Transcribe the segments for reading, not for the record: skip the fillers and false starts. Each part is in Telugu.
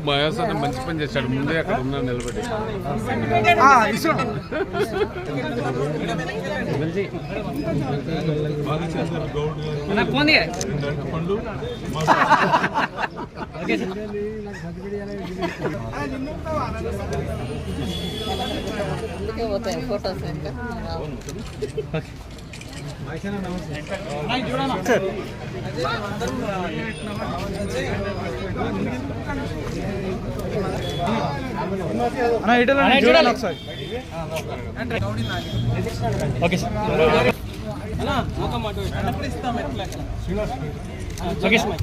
మహేశ్వర మంచి పని చేశాడు, ముందే అక్కడ ఉన్నా నిలబడి. ఫోటోస్ చూడండి ఒకసారి. Okay sir. Okay sir.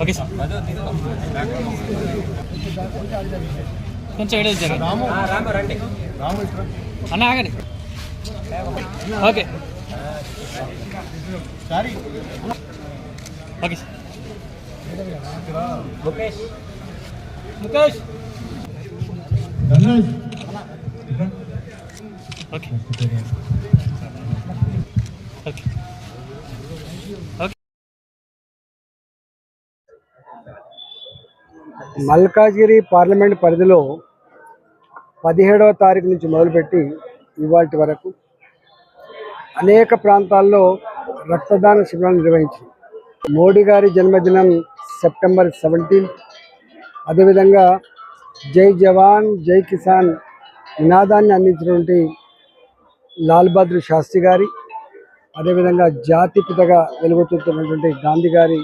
Okay sir. కొంచెం ఎడ అన్న ఆగండి. Okay okay sir. Mukesh Mukesh okay okay okay. Malkajgiri parliament పరిధిలో 17వ తారీఖు నుంచి మొదలుపెట్టి ఇవాటి వరకు అనేక ప్రాంతాల్లో రక్తదాన శిబిరాలు నిర్వహించారు. మోడీ గారి జన్మదినం సెప్టెంబర్ 17. అదేవిధంగా జై జవాన్ జై కిసాన్ నినాదాన్ని అందించినటువంటి లాల్ బహదూర్ శాస్త్రి గారి, అదేవిధంగా జాతిపితగా వెలుగొచ్చుతున్నటువంటి గాంధీ గారి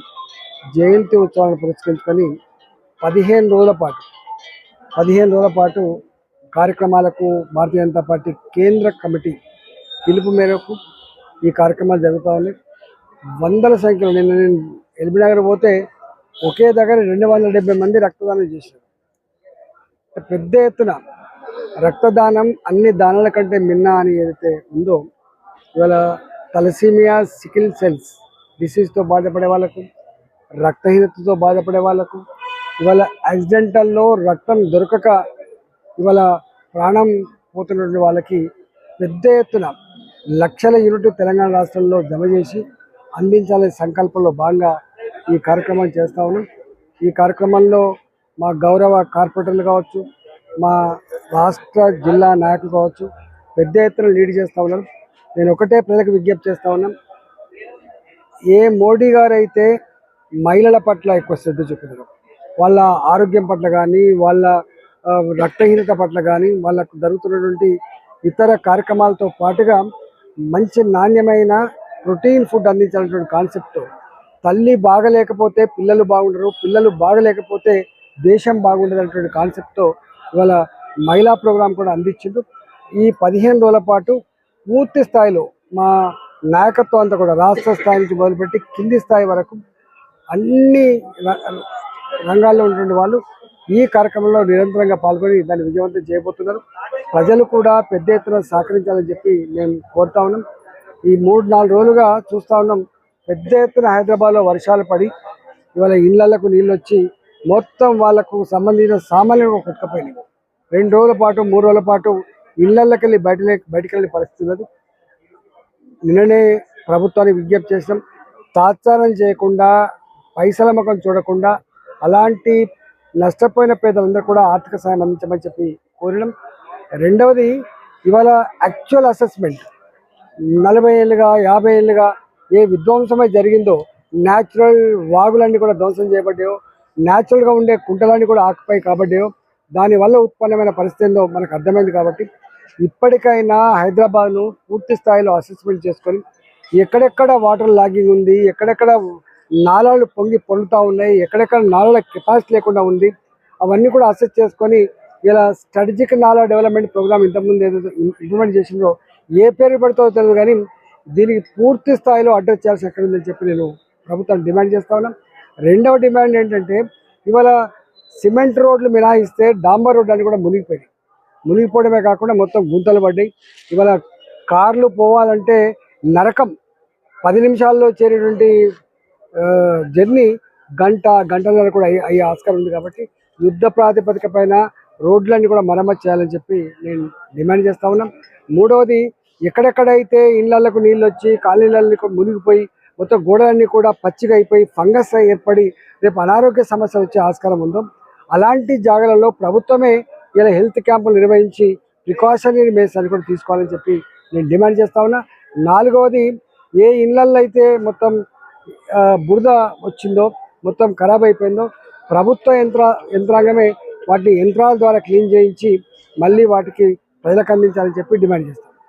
జయంతి ఉత్సవాలను పురస్కరించుకొని 15 రోజుల పాటు కార్యక్రమాలకు భారతీయ జనతా పార్టీ కేంద్ర కమిటీ పిలుపు మేరకు ఈ కార్యక్రమాలు జరుగుతూ ఉన్నాయి. వందల సంఖ్యలో నేను ఎల్బీనగర్ పోతే ఒకే దగ్గర 270 మంది రక్తదానం చేశారు. పెద్ద ఎత్తున రక్తదానం అన్ని దానాల కంటే మిన్నా అని ఏదైతే ఉందో, ఇవాళ తలసీమియా, సికిల్ సెల్స్ డిసీజ్తో బాధపడే వాళ్ళకు, రక్తహీనతతో బాధపడే వాళ్ళకు, ఇవాళ యాక్సిడెంటల్లో రక్తం దొరకక ఇవాళ ప్రాణం పోతున్నటువంటి వాళ్ళకి పెద్ద ఎత్తున లక్షల యూనిట్ తెలంగాణ రాష్ట్రంలో జమ చేసి అందించాలనే సంకల్పంలో భాగంగా ఈ కార్యక్రమాన్ని చేస్తూ ఉన్నాం. ఈ కార్యక్రమంలో మా గౌరవ కార్పొరేటర్లు కావచ్చు, మా రాష్ట్ర జిల్లా నాయకులు కావచ్చు పెద్ద ఎత్తున లీడ్ చేస్తూ ఉన్నారు. నేను ఒకటే ప్రజలకు విజ్ఞప్తి చేస్తూ ఉన్నాం, ఏ మోడీ గారు అయితే మహిళల పట్ల ఎక్కువ శ్రద్ధ చూపుతారు, వాళ్ళ ఆరోగ్యం పట్ల కానీ, వాళ్ళ రక్తహీనత పట్ల కానీ, వాళ్ళకు జరుగుతున్నటువంటి ఇతర కార్యక్రమాలతో పాటుగా మంచి నాణ్యమైన ప్రోటీన్ ఫుడ్ అందించాలనేటువంటి కాన్సెప్ట్తో తల్లి బాగలేకపోతే పిల్లలు బాగుండరు, పిల్లలు బాగలేకపోతే దేశం బాగుండదు అనేటువంటి కాన్సెప్ట్తో ఇవాళ మహిళా ప్రోగ్రాం కూడా అందించిండు. ఈ 15 రోజుల పాటు పూర్తి స్థాయిలో మా నాయకత్వం అంతా కూడా రాష్ట్ర స్థాయి నుంచి మొదలుపెట్టి కింది స్థాయి వరకు అన్ని రంగాల్లో ఉన్నటువంటి వాళ్ళు ఈ కార్యక్రమంలో నిరంతరంగా పాల్గొని దాన్ని విజయవంతం చేయబోతున్నారు. ప్రజలు కూడా పెద్ద ఎత్తున సహకరించాలని చెప్పి మేము కోరుతా ఉన్నాం. ఈ 3-4 రోజులుగా చూస్తూ ఉన్నాం, పెద్ద ఎత్తున హైదరాబాద్లో వర్షాలు పడి ఇవాళ ఇళ్లకు నీళ్ళు వచ్చి మొత్తం వాళ్ళకు సంబంధించిన సామాన్యంగా కొట్టుకుపోయినాయి. 2 రోజుల పాటు 3 రోజుల పాటు ఇళ్లకి వెళ్ళి బయటికి వెళ్ళే పరిస్థితి ఉన్నది. నిన్ననే ప్రభుత్వానికి విజ్ఞప్తి చేసినాం, తాత్సారం చేయకుండా, పైసల ముఖం చూడకుండా అలాంటి నష్టపోయిన పేదలందరూ కూడా ఆర్థిక సాయం అందించమని చెప్పి కోరడం. రెండవది, ఇవాళ యాక్చువల్ అసెస్మెంట్ 40 ఏళ్ళుగా 50 ఏళ్ళుగా ఏ విధ్వంసమై జరిగిందో, న్యాచురల్ వాగులన్నీ కూడా ధ్వంసం చేయబడ్డాయో, న్యాచురల్గా ఉండే కుంటలన్నీ కూడా ఆక్యుపై కాబడ్డాయో, దానివల్ల ఉత్పన్నమైన పరిస్థితి ఏందో మనకు అర్థమైంది. కాబట్టి ఇప్పటికైనా హైదరాబాద్ను పూర్తి స్థాయిలో అసెస్మెంట్ చేసుకొని ఎక్కడెక్కడ వాటర్ లాగింగ్ ఉంది, ఎక్కడెక్కడ నాళాలు పొంగుతూ ఉన్నాయి, ఎక్కడెక్కడ నాళాల కెపాసిటీ లేకుండా ఉంది, అవన్నీ కూడా అసెస్ చేసుకొని ఇలా స్ట్రాటజిక్ నాలా డెవలప్మెంట్ ప్రోగ్రామ్ ఇంతకుముందు ఏదైతే ఇంప్లిమెంట్ చేసిందో ఏ పేరు పెడుతుందో తెలియదు, కానీ దీనికి పూర్తి స్థాయిలో అడ్రస్ చేయాల్సి ఎక్కడ ఉందని చెప్పి నేను ప్రభుత్వాన్ని డిమాండ్ చేస్తా ఉన్నాను. రెండవ డిమాండ్ ఏంటంటే, ఇవాళ సిమెంట్ రోడ్లు మినహాయిస్తే డాంబర్ రోడ్లు అన్నీ కూడా మునిగిపోవడమే కాకుండా మొత్తం గుంతలు పడ్డాయి. ఇవాళ కార్లు పోవాలంటే నరకం. 10 నిమిషాల్లో చేరేటువంటి జర్నీ గంటన్నర కూడా అయ్యే ఆస్కారం ఉంది. కాబట్టి యుద్ధ ప్రాతిపదిక పైన రోడ్లన్నీ కూడా మరమ్మతు చేయాలని చెప్పి నేను డిమాండ్ చేస్తా ఉన్నాం. మూడవది, ఎక్కడెక్కడైతే ఇళ్లకు నీళ్ళు వచ్చి కాలనీలన్నీ మునిగిపోయి మొత్తం గోడలన్నీ కూడా పచ్చిగా అయిపోయి ఫంగస్ ఏర్పడి రేపు అనారోగ్య సమస్య వచ్చే ఆస్కారం ఉందో అలాంటి జాగాలలో ప్రభుత్వమే ఇలా హెల్త్ క్యాంపులు నిర్వహించి ప్రికాషనరీ మెజర్స్ అని కూడా తీసుకోవాలని చెప్పి నేను డిమాండ్ చేస్తా ఉన్నా. నాలుగవది, ఏ ఇళ్లల్లో అయితే మొత్తం బురద వచ్చిందో మొత్తం ఖరాబ్ అయిపోయిందో ప్రభుత్వ యంత్రాంగమే వాటిని యంత్రాల ద్వారా క్లీన్ చేయించి మళ్ళీ వాటికి ప్రజలకు అందించాలని చెప్పి డిమాండ్ చేస్తాం.